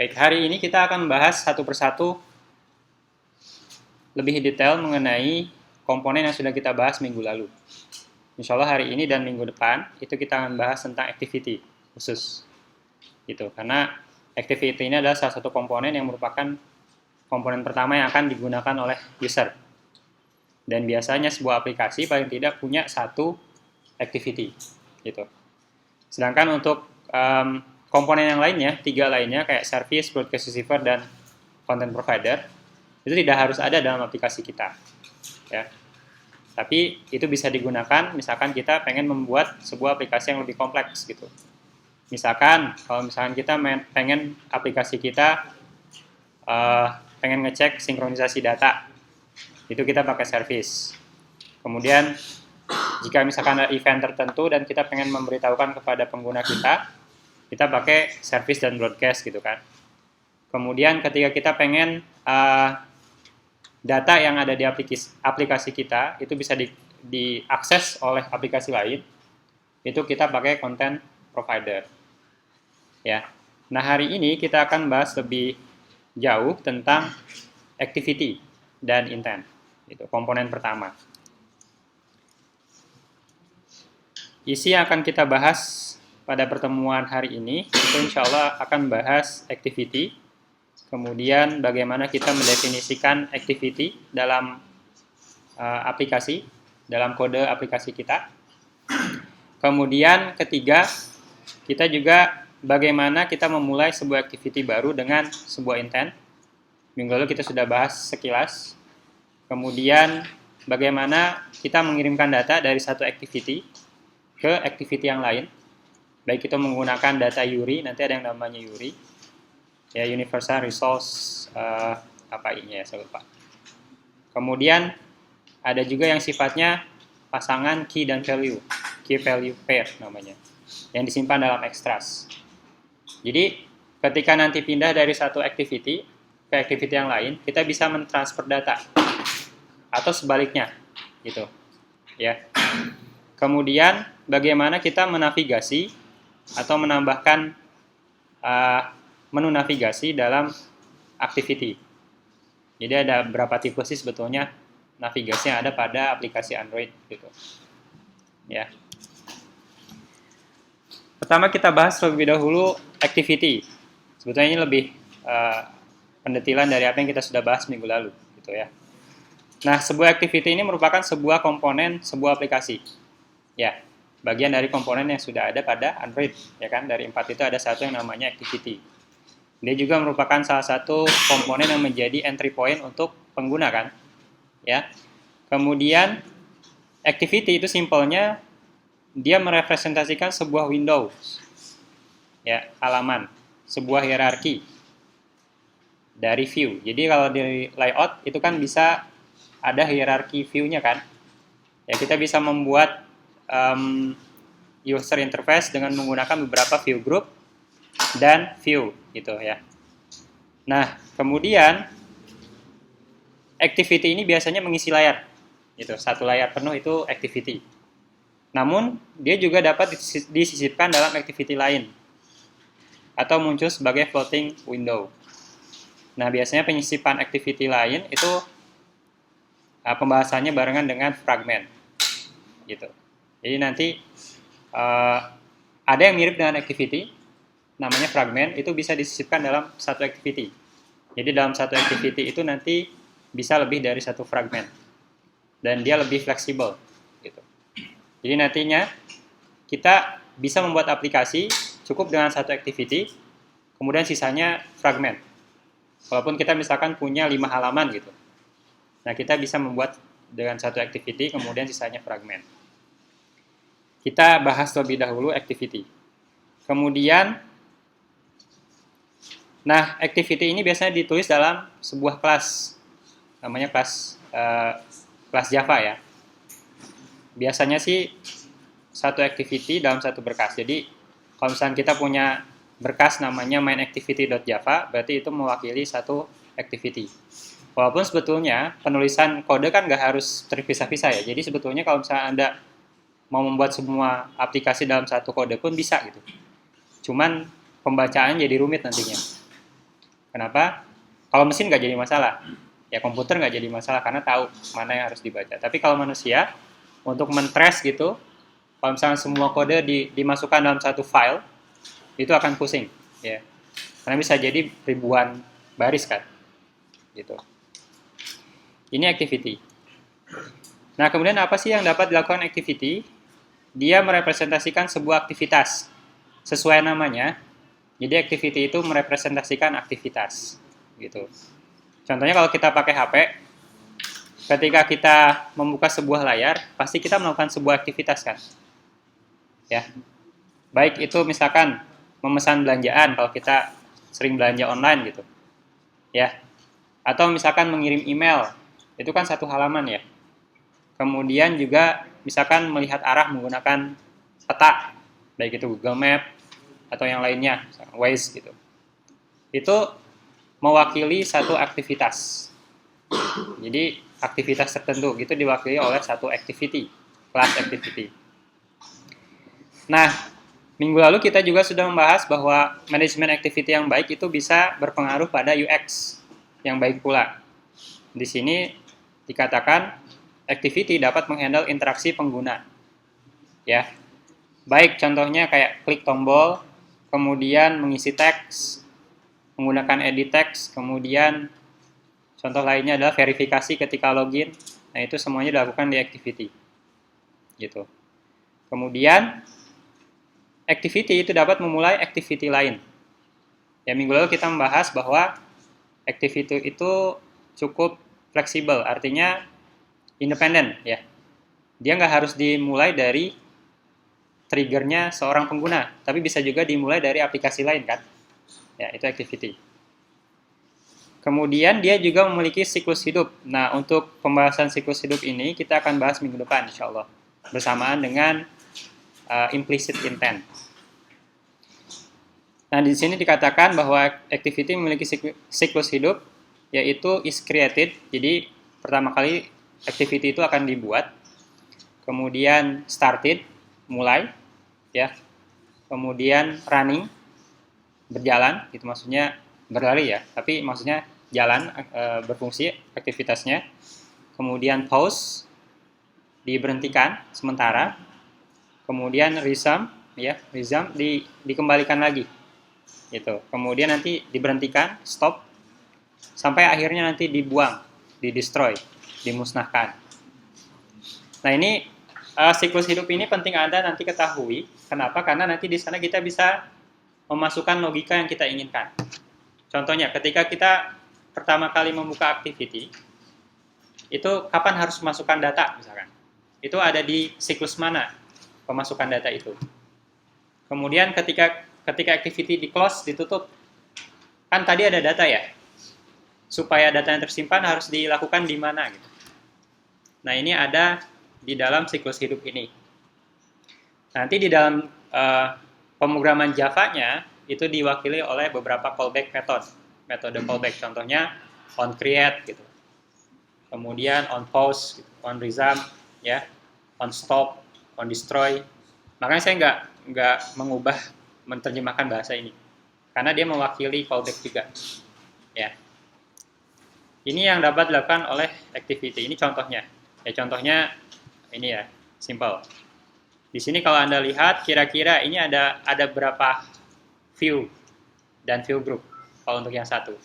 Baik, hari ini kita akan bahas satu persatu lebih detail mengenai komponen yang sudah kita bahas minggu lalu. Insya Allah hari ini dan minggu depan itu kita akan bahas tentang activity khusus. Gitu, karena activity ini adalah salah satu komponen yang merupakan komponen pertama yang akan digunakan oleh user. Dan biasanya sebuah aplikasi paling tidak punya satu activity. Gitu. Sedangkan untuk komponen yang lainnya, 3 lainnya kayak service, broadcast receiver, dan content provider, itu tidak harus ada dalam aplikasi kita. Ya. Tapi itu bisa digunakan misalkan kita pengen membuat sebuah aplikasi yang lebih kompleks gitu. Misalkan kalau misalkan kita pengen aplikasi kita pengen ngecek sinkronisasi data, itu kita pakai service. Kemudian jika misalkan ada event tertentu dan kita pengen memberitahukan kepada pengguna kita pakai service dan broadcast gitu kan. Kemudian ketika kita pengen data yang ada di aplikasi kita itu bisa diakses oleh aplikasi lain, itu kita pakai content provider. Ya. Nah, hari ini kita akan bahas lebih jauh tentang activity dan intent. Itu komponen pertama. Isi yang akan kita bahas pada pertemuan hari ini, itu insya Allah akan bahas activity, kemudian bagaimana kita mendefinisikan activity dalam aplikasi, dalam kode aplikasi kita. Kemudian ketiga, kita juga bagaimana kita memulai sebuah activity baru dengan sebuah intent. Minggu lalu kita sudah bahas sekilas. Kemudian bagaimana kita mengirimkan data dari satu activity ke activity yang lain. Baik itu menggunakan data URI, nanti ada yang namanya URI, ya Universal Resource apa-nya ya, saya lupa. Kemudian ada juga yang sifatnya pasangan key dan value, key value pair namanya, yang disimpan dalam extras. Jadi ketika nanti pindah dari satu activity ke activity yang lain, kita bisa mentransfer data atau sebaliknya, gitu, ya. Kemudian bagaimana kita menavigasi atau menambahkan menu navigasi dalam activity. Jadi ada berapa tipe sih sebetulnya navigasi yang ada pada aplikasi Android gitu. Ya. Pertama kita bahas terlebih dahulu activity. Sebetulnya ini lebih pendetilan dari apa yang kita sudah bahas minggu lalu gitu ya. Nah, sebuah activity ini merupakan sebuah komponen sebuah aplikasi. Ya. Bagian dari komponen yang sudah ada pada Android, ya kan? Dari 4 itu ada satu yang namanya activity. Dia juga merupakan salah satu komponen yang menjadi entry point untuk pengguna kan, ya. Kemudian activity itu simpelnya dia merepresentasikan sebuah window, ya, halaman, sebuah hierarki dari view. Jadi kalau di layout itu kan bisa ada hierarki view-nya kan. Ya, kita bisa membuat user interface dengan menggunakan beberapa view group dan view gitu ya. Nah, kemudian activity ini biasanya mengisi layar gitu. Satu layar penuh itu activity. Namun, dia juga dapat disisipkan dalam activity lain atau muncul sebagai floating window. Nah, biasanya penyisipan activity lain itu pembahasannya barengan dengan fragment gitu. Jadi nanti ada yang mirip dengan activity, namanya fragment, itu bisa disisipkan dalam satu activity. Jadi dalam satu activity itu nanti bisa lebih dari satu fragment. Dan dia lebih fleksibel. Gitu. Jadi nantinya kita bisa membuat aplikasi cukup dengan satu activity, kemudian sisanya fragment. Walaupun kita misalkan punya 5 halaman gitu. Nah, kita bisa membuat dengan satu activity, kemudian sisanya fragment. Kita bahas terlebih dahulu activity. Kemudian, nah activity ini biasanya ditulis dalam sebuah kelas, namanya kelas Java ya. Biasanya sih satu activity dalam satu berkas. Jadi kalau misalnya kita punya berkas namanya mainActivity.java, berarti itu mewakili satu activity. Walaupun sebetulnya penulisan kode kan nggak harus terpisah-pisah ya. Jadi sebetulnya kalau misalnya Anda mau membuat semua aplikasi dalam satu kode pun bisa gitu. Cuman pembacaan jadi rumit nantinya. Kenapa? Kalau mesin nggak jadi masalah. Ya komputer nggak jadi masalah karena tahu mana yang harus dibaca. Tapi kalau manusia, untuk men-trace gitu, kalau misalnya semua kode dimasukkan dalam satu file, itu akan pusing. Ya. Karena bisa jadi ribuan baris kan. Gitu. Ini activity. Nah, kemudian apa sih yang dapat dilakukan activity? Dia merepresentasikan sebuah aktivitas. Sesuai namanya, jadi activity itu merepresentasikan aktivitas. Gitu. Contohnya kalau kita pakai HP, ketika kita membuka sebuah layar, pasti kita melakukan sebuah aktivitas kan? Ya. Baik itu misalkan memesan belanjaan kalau kita sering belanja online gitu. Ya. Atau misalkan mengirim email, itu kan satu halaman ya. Kemudian juga misalkan melihat arah menggunakan peta, baik itu Google Map atau yang lainnya, Waze gitu. Itu mewakili satu aktivitas. Jadi aktivitas tertentu gitu diwakili oleh satu activity, class activity. Nah, minggu lalu kita juga sudah membahas bahwa manajemen activity yang baik itu bisa berpengaruh pada UX yang baik pula. Di sini dikatakan activity dapat menghandle interaksi pengguna. Ya. Baik contohnya kayak klik tombol, kemudian mengisi teks, menggunakan edit teks, kemudian contoh lainnya adalah verifikasi ketika login. Nah, itu semuanya dilakukan di activity. Gitu. Kemudian activity itu dapat memulai activity lain. Ya, minggu lalu kita membahas bahwa activity itu cukup fleksibel, artinya independen ya. Dia nggak harus dimulai dari triggernya seorang pengguna, tapi bisa juga dimulai dari aplikasi lain kan. Ya, itu activity. Kemudian dia juga memiliki siklus hidup. Nah, untuk pembahasan siklus hidup ini kita akan bahas minggu depan insya Allah. Bersamaan dengan implicit intent. Nah, di sini dikatakan bahwa activity memiliki siklus hidup, yaitu is created. Jadi, pertama kali activity itu akan dibuat. Kemudian started, mulai. Ya. Kemudian running, berjalan, itu maksudnya berlari ya, tapi maksudnya jalan, berfungsi aktivitasnya. Kemudian pause, diberhentikan sementara. Kemudian resume, ya, resume dikembalikan lagi. Gitu. Kemudian nanti diberhentikan, stop, sampai akhirnya nanti dibuang, di-destroy, dimusnahkan. Nah, ini siklus hidup ini penting Anda nanti ketahui. Kenapa? Karena nanti di sana kita bisa memasukkan logika yang kita inginkan. Contohnya, ketika kita pertama kali membuka activity, itu kapan harus memasukkan data misalkan. Itu ada di siklus mana pemasukan data itu. Kemudian ketika activity di close, ditutup, kan tadi ada data ya. Supaya data yang tersimpan harus dilakukan di mana gitu. Nah, ini ada di dalam siklus hidup ini. Nanti di dalam pemrograman Java-nya itu diwakili oleh beberapa callback metode callback. Contohnya on create gitu. Kemudian on pause, gitu, on resume, ya, on stop, on destroy. Makanya saya nggak mengubah menerjemahkan bahasa ini karena dia mewakili callback juga. Ya. Ini yang dapat dilakukan oleh activity. Ini contohnya. Ya, contohnya ini ya, simple. Di sini kalau Anda lihat kira-kira ini ada berapa view dan view group kalau untuk yang satu.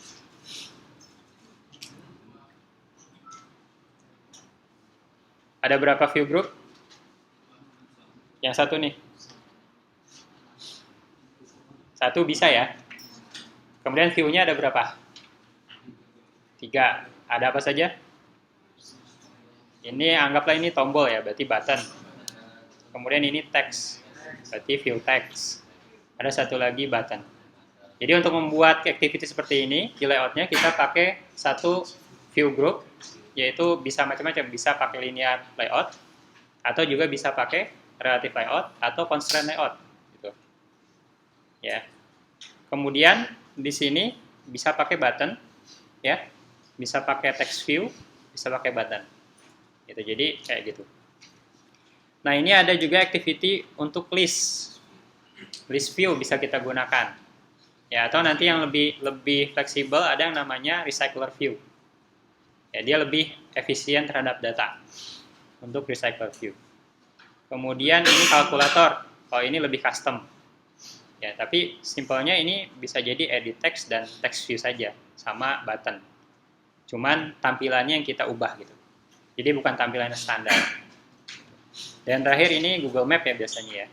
Ada berapa view group? Yang satu nih. Satu bisa ya. Kemudian view-nya ada berapa? 3. Ada apa saja? Ini anggaplah ini tombol ya, berarti button. Kemudian ini text, berarti view text. Ada satu lagi button. Jadi untuk membuat activity seperti ini, di layoutnya kita pakai satu view group, yaitu bisa macam-macam. Bisa pakai linear layout, atau juga bisa pakai relative layout, atau constraint layout. Gitu. Ya. Kemudian di sini bisa pakai button, ya, bisa pakai text view, bisa pakai button. Gitu. Jadi kayak gitu. Nah, ini ada juga activity untuk list view bisa kita gunakan. Ya, atau nanti yang lebih fleksibel ada yang namanya recycler view. Ya, dia lebih efisien terhadap data untuk recycler view. Kemudian ini kalkulator. Kalau ini lebih custom. Ya, tapi simpelnya ini bisa jadi edit text dan text view saja sama button. Cuman tampilannya yang kita ubah gitu. Jadi bukan tampilannya standar. Dan terakhir ini Google Map ya biasanya ya.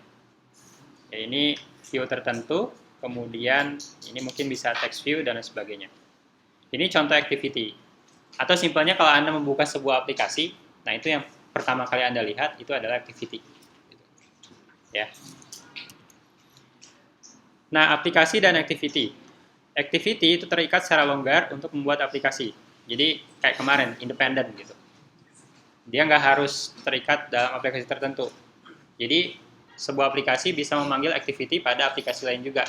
Ya ini view tertentu, kemudian ini mungkin bisa text view dan lain sebagainya. Ini contoh activity. Atau simpelnya kalau Anda membuka sebuah aplikasi, nah itu yang pertama kali Anda lihat itu adalah activity. Ya. Nah, aplikasi dan activity. Activity itu terikat secara longgar untuk membuat aplikasi. Jadi kayak kemarin, independen gitu. Dia nggak harus terikat dalam aplikasi tertentu. Jadi sebuah aplikasi bisa memanggil activity pada aplikasi lain juga.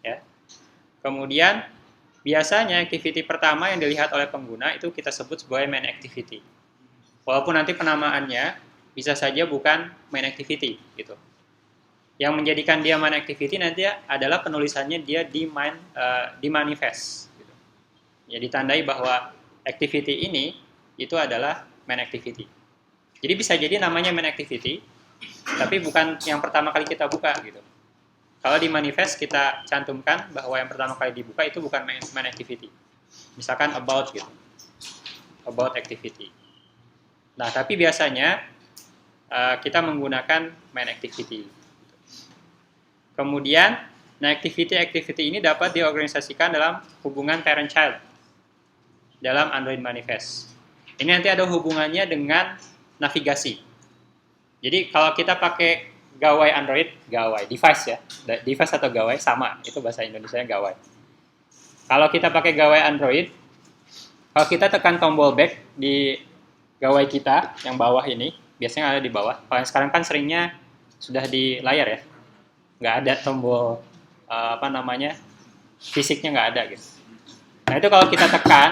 Ya. Kemudian biasanya activity pertama yang dilihat oleh pengguna itu kita sebut sebagai main activity. Walaupun nanti penamaannya bisa saja bukan main activity gitu. Yang menjadikan dia main activity nanti adalah penulisannya dia di manifest. Gitu. Ya ditandai bahwa activity ini itu adalah main activity. Jadi bisa jadi namanya main activity, tapi bukan yang pertama kali kita buka gitu. Kalau di manifest kita cantumkan bahwa yang pertama kali dibuka itu bukan main activity. Misalkan about gitu. About activity. Nah, tapi biasanya kita menggunakan main activity. Kemudian, nah activity ini dapat diorganisasikan dalam hubungan parent-child dalam Android Manifest. Ini nanti ada hubungannya dengan navigasi. Jadi kalau kita pakai gawai Android, device ya, device atau gawai sama, itu bahasa Indonesianya gawai. Kalau kita pakai gawai Android, kalau kita tekan tombol back di gawai kita yang bawah ini, biasanya ada di bawah. Kalau yang sekarang kan seringnya sudah di layar ya, nggak ada tombol fisiknya nggak ada gitu. Nah itu kalau kita tekan,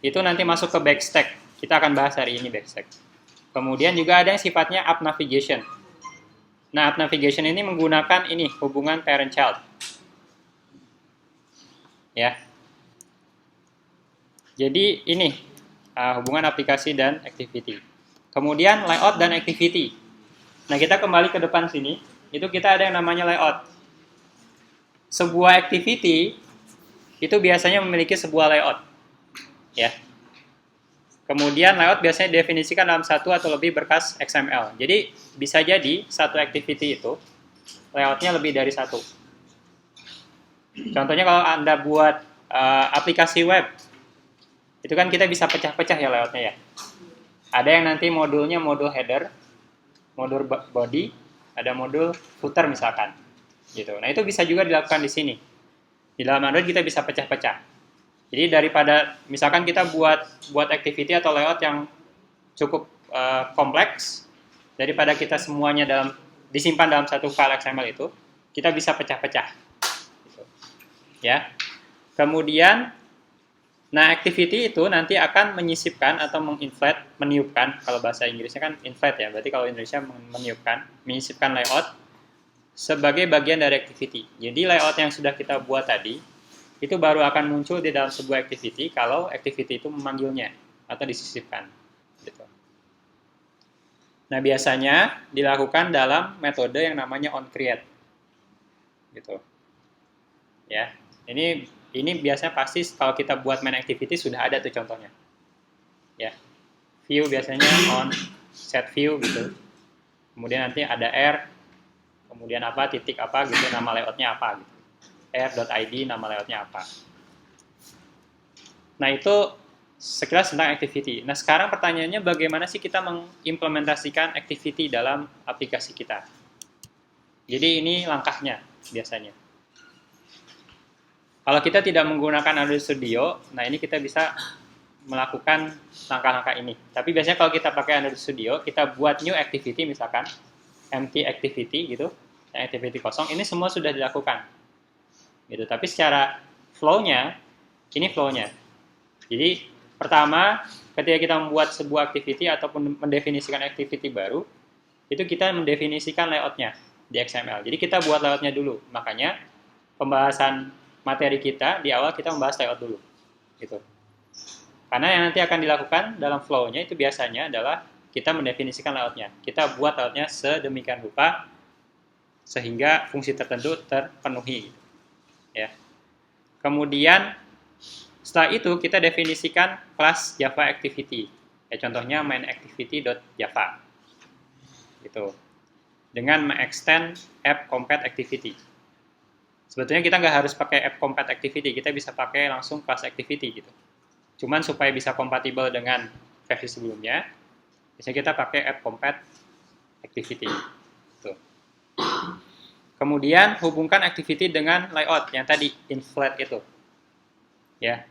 itu nanti masuk ke backstack. Kita akan bahas hari ini backstack. Kemudian juga ada yang sifatnya up navigation. Nah up navigation ini menggunakan ini hubungan parent-child. Ya. Jadi ini hubungan aplikasi dan activity. Kemudian layout dan activity. Nah kita kembali ke depan sini. Itu kita ada yang namanya layout. Sebuah activity itu biasanya memiliki sebuah layout. Ya. Kemudian layout biasanya didefinisikan dalam satu atau lebih berkas XML. Jadi bisa jadi satu activity itu layoutnya lebih dari satu. Contohnya kalau Anda buat aplikasi web, itu kan kita bisa pecah-pecah ya layoutnya ya. Ada yang nanti modulnya modul header, modul body, ada modul footer misalkan. Gitu. Nah itu bisa juga dilakukan di sini. Di dalam Android kita bisa pecah-pecah. Jadi daripada misalkan kita buat activity atau layout yang cukup kompleks, daripada kita semuanya disimpan dalam satu file XML itu, kita bisa pecah-pecah. Gitu. Ya. Kemudian, nah activity itu nanti akan menyisipkan atau meniupkan, kalau bahasa Inggrisnya kan inflate ya, berarti kalau Indonesia menyisipkan layout sebagai bagian dari activity. Jadi layout yang sudah kita buat tadi, itu baru akan muncul di dalam sebuah activity kalau activity itu memanggilnya atau disisipkan. Gitu. Nah biasanya dilakukan dalam metode yang namanya onCreate. Gitu. Ya, ini biasanya pasti kalau kita buat main activity sudah ada tuh contohnya. Ya, view biasanya on set view gitu. Kemudian nanti ada r, kemudian apa titik apa gitu, nama layoutnya apa gitu. r.id nama layoutnya apa. Nah itu sekilas tentang activity. Nah sekarang pertanyaannya bagaimana sih kita mengimplementasikan activity dalam aplikasi kita. Jadi ini langkahnya biasanya. Kalau kita tidak menggunakan Android Studio, nah ini kita bisa melakukan langkah-langkah ini. Tapi biasanya kalau kita pakai Android Studio, kita buat new activity misalkan, empty activity gitu, activity kosong, ini semua sudah dilakukan. Gitu. Tapi secara flow-nya, ini flow-nya. Jadi pertama, ketika kita membuat sebuah activity ataupun mendefinisikan activity baru, itu kita mendefinisikan layout-nya di XML. Jadi kita buat layout-nya dulu. Makanya pembahasan materi kita, di awal kita membahas layout dulu. Gitu. Karena yang nanti akan dilakukan dalam flow-nya itu biasanya adalah kita mendefinisikan layoutnya. Kita buat layoutnya sedemikian rupa sehingga fungsi tertentu terpenuhi. Ya. Kemudian setelah itu kita definisikan kelas Java Activity. Ya, contohnya main_activity.java. Gitu. Dengan mengextend app compat activity. Sebetulnya kita nggak harus pakai app compat activity, kita bisa pakai langsung class activity gitu. Cuman supaya bisa kompatibel dengan versi sebelumnya, biasanya kita pakai app compat activity. Tuh. Kemudian hubungkan activity dengan layout yang tadi inflat itu. Ya.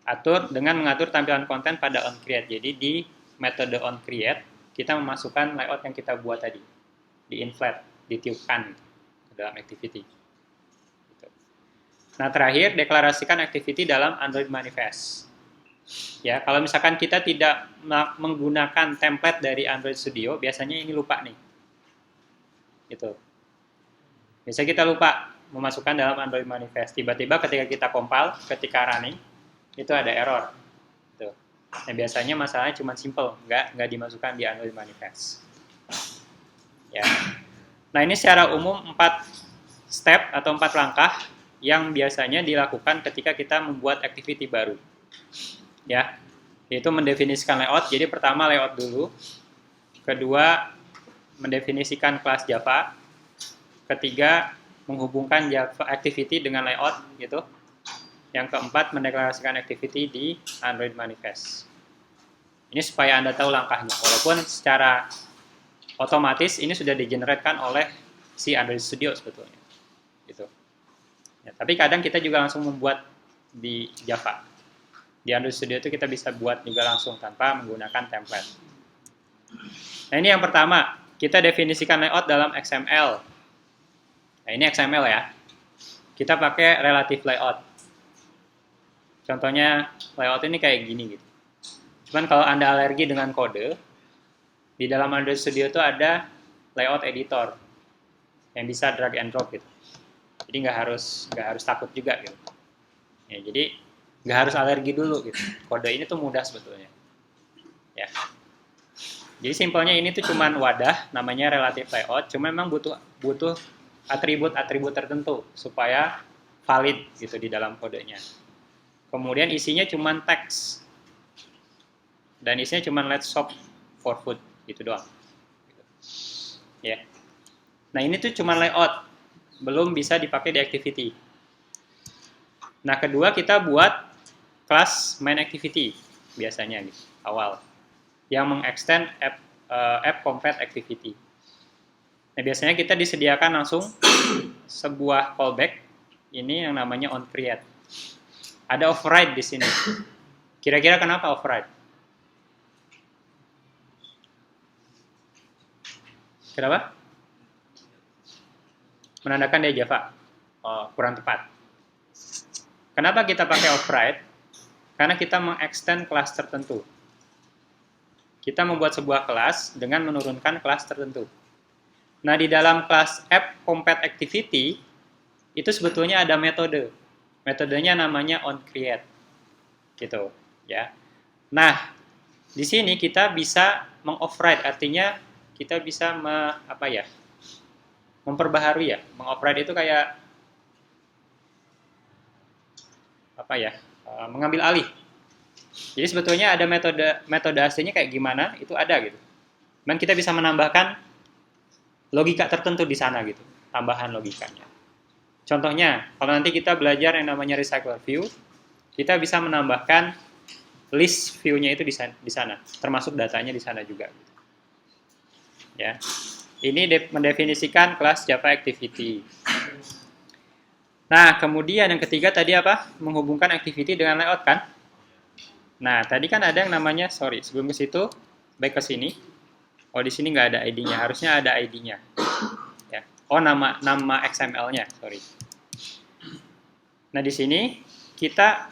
Atur dengan mengatur tampilan konten pada onCreate. Jadi di metode onCreate kita memasukkan layout yang kita buat tadi. Di inflat, ditiupkan ke dalam activity. Nah, terakhir deklarasikan activity dalam Android Manifest. Ya, kalau misalkan kita tidak menggunakan template dari Android Studio, biasanya ini lupa nih. Gitu. Biasanya kita lupa memasukkan dalam Android Manifest. Tiba-tiba ketika kita compile, ketika running, itu ada error. Gitu. Nah, biasanya masalahnya cuma simple, nggak dimasukkan di Android Manifest. Ya. Nah, ini secara umum 4 step atau 4 langkah yang biasanya dilakukan ketika kita membuat activity baru. Ya, yaitu mendefinisikan layout. Jadi pertama layout dulu. Kedua, mendefinisikan kelas Java. Ketiga, menghubungkan Java activity dengan layout gitu. Yang keempat, mendeklarasikan activity di Android Manifest. Ini supaya Anda tahu langkahnya. Walaupun secara otomatis ini sudah digeneratkan oleh si Android Studio sebetulnya. Gitu. Ya, tapi kadang kita juga langsung membuat di Java. Di Android Studio itu kita bisa buat juga langsung tanpa menggunakan template. Nah, ini yang pertama. Kita definisikan layout dalam XML. Nah, ini XML ya. Kita pakai relative layout. Contohnya layout ini kayak gini gitu. Cuman kalau Anda alergi dengan kode, di dalam Android Studio itu ada layout editor yang bisa drag and drop gitu. Jadi nggak harus takut juga gitu. Ya, jadi nggak harus alergi dulu gitu. Kode ini tuh mudah sebetulnya. Ya. Jadi simpelnya ini tuh cuman wadah, namanya relative layout. Cuma memang butuh atribut-atribut tertentu supaya valid gitu di dalam kodenya. Kemudian isinya cuman teks. Dan isinya cuman let's shop for food gitu doang. Ya. Nah, ini tuh cuman layout. Belum bisa dipakai di activity. Nah, kedua kita buat kelas main activity biasanya gitu, awal. Yang mengextend app compat activity. Nah, biasanya kita disediakan langsung sebuah callback ini yang namanya onCreate. Ada override di sini. Kira-kira kenapa override? Kenapa? Menandakan dia Java. Oh, kurang tepat. Kenapa kita pakai override? Karena kita mengextend kelas tertentu. Kita membuat sebuah kelas dengan menurunkan kelas tertentu. Nah, di dalam kelas app compat activity itu sebetulnya ada metode. Metodenya namanya onCreate. Gitu, ya. Nah, di sini kita bisa mengoverride, artinya kita bisa memperbaharui ya. Mengoverride itu kayak mengambil alih. Jadi sebetulnya ada metode aslinya kayak gimana, itu ada gitu. Dan kita bisa menambahkan logika tertentu di sana gitu, tambahan logikanya. Contohnya, kalau nanti kita belajar yang namanya recycler view, kita bisa menambahkan list view-nya itu di sana, termasuk datanya di sana juga. Ya, ini mendefinisikan kelas Java Activity. Nah, kemudian yang ketiga tadi apa? Menghubungkan activity dengan layout kan? Nah, tadi kan ada yang namanya, sebelum ke situ, baik ke sini. Oh, di sini nggak ada ID-nya, harusnya ada ID-nya. Ya. Oh, nama XML-nya, Nah, di sini kita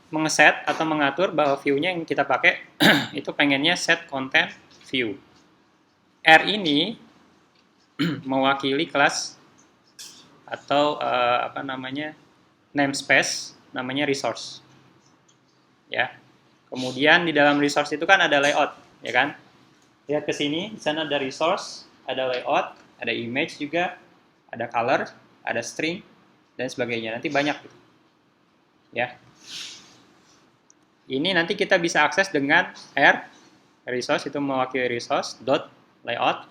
mengeset atau mengatur bahwa view-nya yang kita pakai itu pengennya set content view. R ini mewakili kelas atau namespace namanya resource. Ya. Kemudian di dalam resource itu kan ada layout, ya kan? Lihat ke sini, di sana ada resource, ada layout, ada image juga, ada color, ada string dan sebagainya. Nanti banyak gitu. Ya. Ini nanti kita bisa akses dengan resource itu mewakili resource dot layout.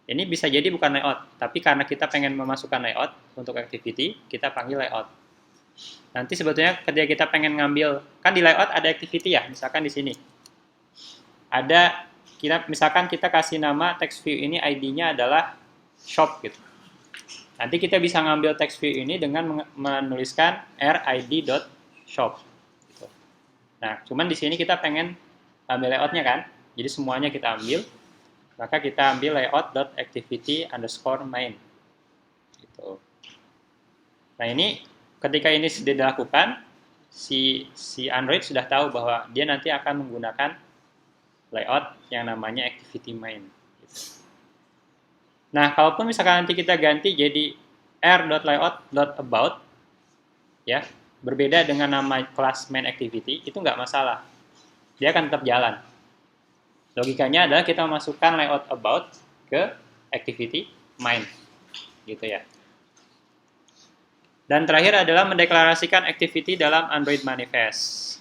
Ini bisa jadi bukan layout, tapi karena kita pengen memasukkan layout untuk activity, kita panggil layout. Nanti sebetulnya ketika kita pengen ngambil, kan di layout ada activity ya, misalkan di sini. Ada, misalkan kita kasih nama text view ini ID-nya adalah shop gitu. Nanti kita bisa ngambil text view ini dengan menuliskan rid.shop. Gitu. Nah, cuman di sini kita pengen ambil layoutnya kan, jadi semuanya kita ambil. Maka kita ambil layout.activity_main. Gitu. Nah ini ketika ini sudah dilakukan, si Android sudah tahu bahwa dia nanti akan menggunakan layout yang namanya activity main. Gitu. Nah kalaupun misalkan nanti kita ganti jadi r.layout.about, ya berbeda dengan nama kelas main activity, itu nggak masalah. Dia akan tetap jalan. Logikanya adalah kita memasukkan layout about ke activity main, gitu ya. Dan terakhir adalah mendeklarasikan activity dalam Android manifest.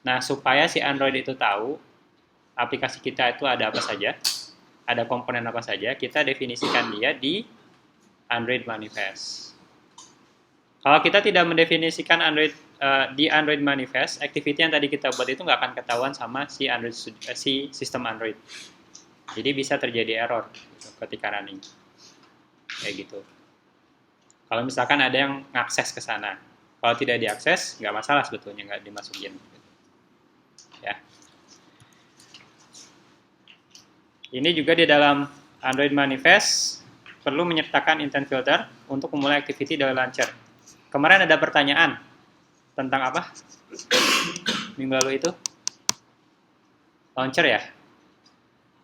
Nah, supaya si Android itu tahu aplikasi kita itu ada apa saja, ada komponen apa saja, kita definisikan dia di Android manifest. Kalau kita tidak mendefinisikan di Android manifest, activity yang tadi kita buat itu nggak akan ketahuan sama si sistem Android. Jadi bisa terjadi error gitu, ketika running. Kayak gitu. Kalau misalkan ada yang ngakses ke sana, kalau tidak diakses, nggak masalah sebetulnya, nggak dimasukin. Ya. Ini juga di dalam Android manifest perlu menyertakan intent filter untuk memulai activity dari launcher. Kemarin ada pertanyaan tentang apa? Minggu lalu itu? Launcher ya?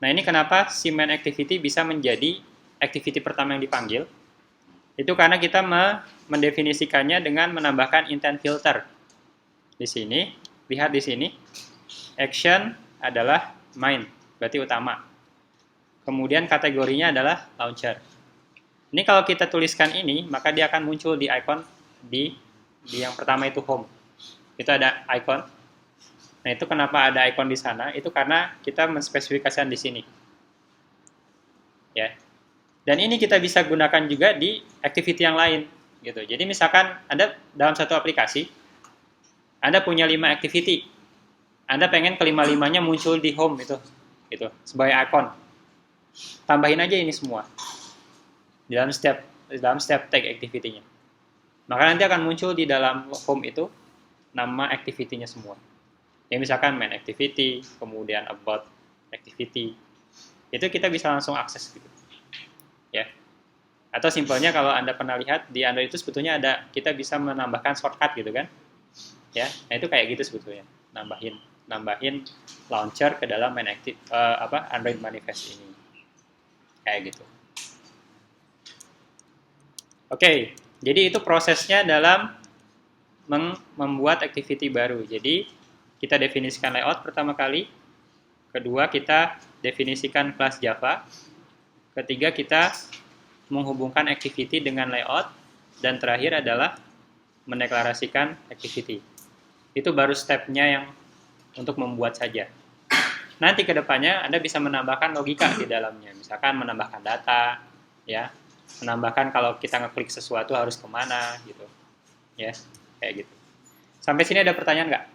Nah ini kenapa si main activity bisa menjadi activity pertama yang dipanggil? Itu karena kita mendefinisikannya dengan menambahkan intent filter. Di sini, lihat di sini, action adalah main, berarti utama. Kemudian kategorinya adalah launcher. Ini kalau kita tuliskan ini, maka dia akan muncul di icon di yang pertama itu home. Itu ada icon. Nah, itu kenapa ada icon di sana? Itu karena kita menspesifikasikan di sini. Ya. Dan ini kita bisa gunakan juga di activity yang lain, gitu. Jadi misalkan Anda dalam satu aplikasi, Anda punya 5 activity. Anda pengen kelima-limanya muncul di home itu, gitu, sebagai icon. Tambahin aja ini semua. Dalam step tag activity-nya. Maka nanti akan muncul di dalam home itu nama activity-nya semua. Ya misalkan main activity, kemudian about activity. Itu kita bisa langsung akses gitu. Ya. Atau simpelnya kalau Anda pernah lihat di Android itu sebetulnya kita bisa menambahkan shortcut gitu kan. Ya. Nah, itu kayak gitu sebetulnya. Nambahin launcher ke dalam main Android manifest ini. Kayak gitu. Oke. Jadi itu prosesnya dalam membuat activity baru. Jadi kita definisikan layout pertama kali. Kedua kita definisikan kelas Java. Ketiga kita menghubungkan activity dengan layout. Dan terakhir adalah mendeklarasikan activity. Itu baru stepnya yang untuk membuat saja. Nanti ke depannya Anda bisa menambahkan logika di dalamnya. Misalkan menambahkan data, ya. Menambahkan kalau kita ngeklik sesuatu harus kemana gitu, ya kayak gitu. Sampai sini ada pertanyaan nggak?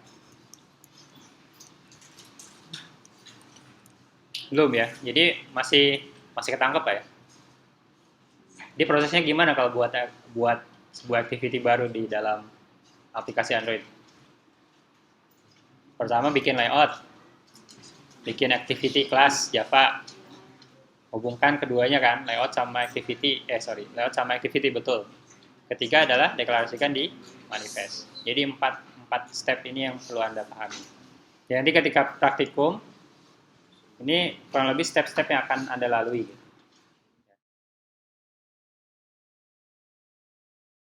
Belum ya. Jadi masih ketangkep ya. Jadi prosesnya gimana kalau buat sebuah activity baru di dalam aplikasi Android? Pertama bikin layout, bikin activity class Java. Hubungkan keduanya kan, layout sama activity, layout sama activity betul. Ketiga adalah deklarasikan di manifest. Jadi 4 step ini yang perlu Anda pahami. Jadi ketika praktikum, ini kurang lebih step-step yang akan Anda lalui.